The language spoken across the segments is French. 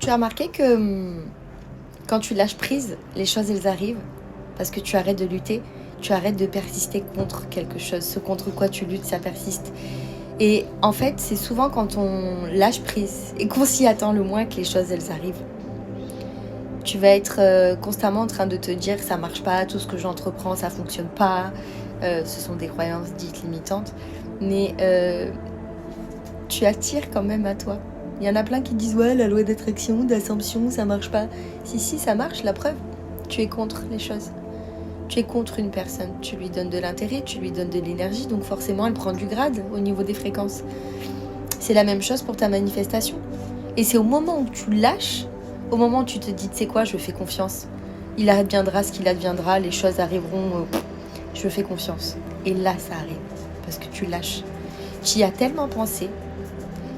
Tu as remarqué que quand tu lâches prise, les choses elles arrivent parce que tu arrêtes de lutter, tu arrêtes de persister contre quelque chose. Ce contre quoi tu luttes, ça persiste. Et en fait, c'est souvent quand on lâche prise et qu'on s'y attend le moins que les choses elles arrivent. Tu vas être constamment en train de te dire ça marche pas, tout ce que j'entreprends ça fonctionne pas. Ce sont des croyances dites limitantes, mais tu attires quand même à toi. Il y en a plein qui disent ouais, la loi d'attraction, d'assomption, ça marche pas. Si, ça marche, la preuve. Tu es contre les choses. Tu es contre une personne. Tu lui donnes de l'intérêt, tu lui donnes de l'énergie, donc forcément elle prend du grade au niveau des fréquences. C'est la même chose pour ta manifestation. Et c'est au moment où tu lâches, au moment où tu te dis, tu sais quoi, je fais confiance. Il adviendra ce qu'il adviendra, les choses arriveront, je fais confiance. Et là, ça arrive, parce que tu lâches. Tu y as tellement pensé,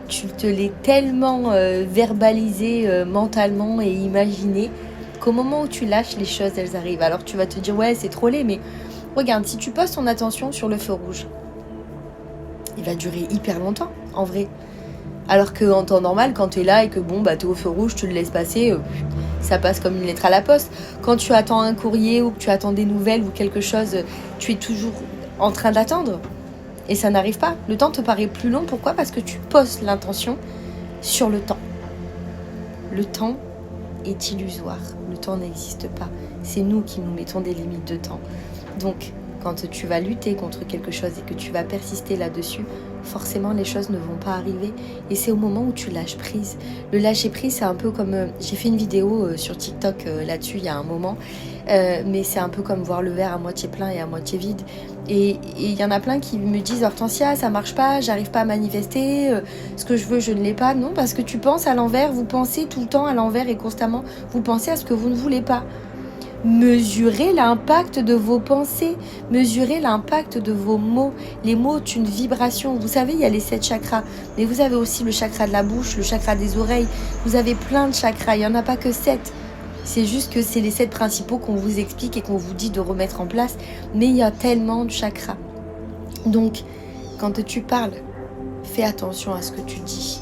tu te l'es tellement verbalisé mentalement et imaginé qu'au moment où tu lâches, les choses, elles arrivent. Alors tu vas te dire, ouais, c'est trop laid, mais regarde, si tu poses ton attention sur le feu rouge, il va durer hyper longtemps, en vrai. Alors qu'en temps normal, quand tu es là et que bon, bah, tu es au feu rouge, tu le laisses passer, ça passe comme une lettre à la poste. Quand tu attends un courrier ou que tu attends des nouvelles ou quelque chose, tu es toujours en train d'attendre. Et ça n'arrive pas. Le temps te paraît plus long. Pourquoi ? Parce que tu poses l'intention sur le temps. Le temps est illusoire. Le temps n'existe pas. C'est nous qui nous mettons des limites de temps. Donc, quand tu vas lutter contre quelque chose et que tu vas persister là-dessus, forcément les choses ne vont pas arriver. Et c'est au moment où tu lâches prise. Le lâcher prise, c'est un peu comme... j'ai fait une vidéo sur TikTok là-dessus il y a un moment. Mais c'est un peu comme voir le verre à moitié plein et à moitié vide. Et il y en a plein qui me disent « Hortensia, ça marche pas, j'arrive pas à manifester, ce que je veux, je ne l'ai pas. » Non, parce que tu penses à l'envers, vous pensez tout le temps à l'envers et constamment, vous pensez à ce que vous ne voulez pas. Mesurez l'impact de vos pensées, mesurez l'impact de vos mots. Les mots ont une vibration. Vous savez, il y a les 7 chakras, mais vous avez aussi le chakra de la bouche, le chakra des oreilles. Vous avez plein de chakras, il n'y en a pas que 7. C'est juste que c'est les 7 principaux qu'on vous explique et qu'on vous dit de remettre en place. Mais il y a tellement de chakras. Donc, quand tu parles, fais attention à ce que tu dis.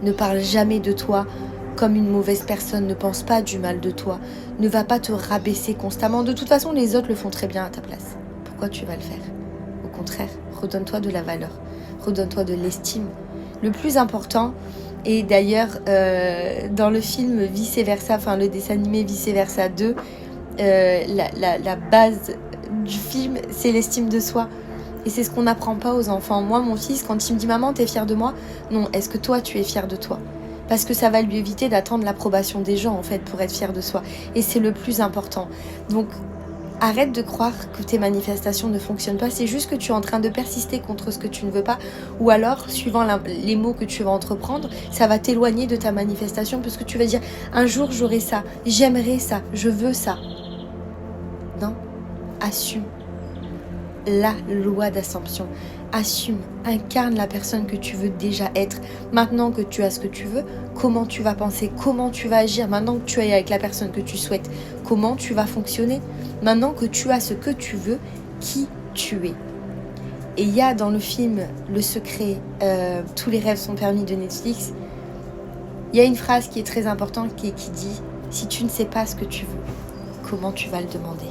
Ne parle jamais de toi comme une mauvaise personne. Ne pense pas du mal de toi. Ne va pas te rabaisser constamment. De toute façon, les autres le font très bien à ta place. Pourquoi tu vas le faire ? Au contraire, redonne-toi de la valeur. Redonne-toi de l'estime. Le plus important... Et d'ailleurs, dans le film Vice Versa, enfin le dessin animé Vice Versa 2, la base du film, c'est l'estime de soi. Et c'est ce qu'on n'apprend pas aux enfants. Moi, mon fils, quand il me dit « Maman, t'es fière de moi ?» Non, est-ce que toi, tu es fière de toi ? Parce que ça va lui éviter d'attendre l'approbation des gens, en fait, pour être fier de soi. Et c'est le plus important. Donc, arrête de croire que tes manifestations ne fonctionnent pas. C'est juste que tu es en train de persister contre ce que tu ne veux pas. Ou alors, suivant les mots que tu vas entreprendre, ça va t'éloigner de ta manifestation parce que tu vas dire « Un jour, j'aurai ça. J'aimerais ça. Je veux ça. » Non. Assume la loi d'assomption. Assume, incarne la personne que tu veux déjà être. Maintenant que tu as ce que tu veux, comment tu vas penser, comment tu vas agir. Maintenant que tu es avec la personne que tu souhaites, comment tu vas fonctionner. Maintenant que tu as ce que tu veux, qui tu es. Et il y a dans le film Le Secret, tous les rêves sont permis de Netflix, il y a une phrase qui est très importante qui dit « Si tu ne sais pas ce que tu veux, comment tu vas le demander ?»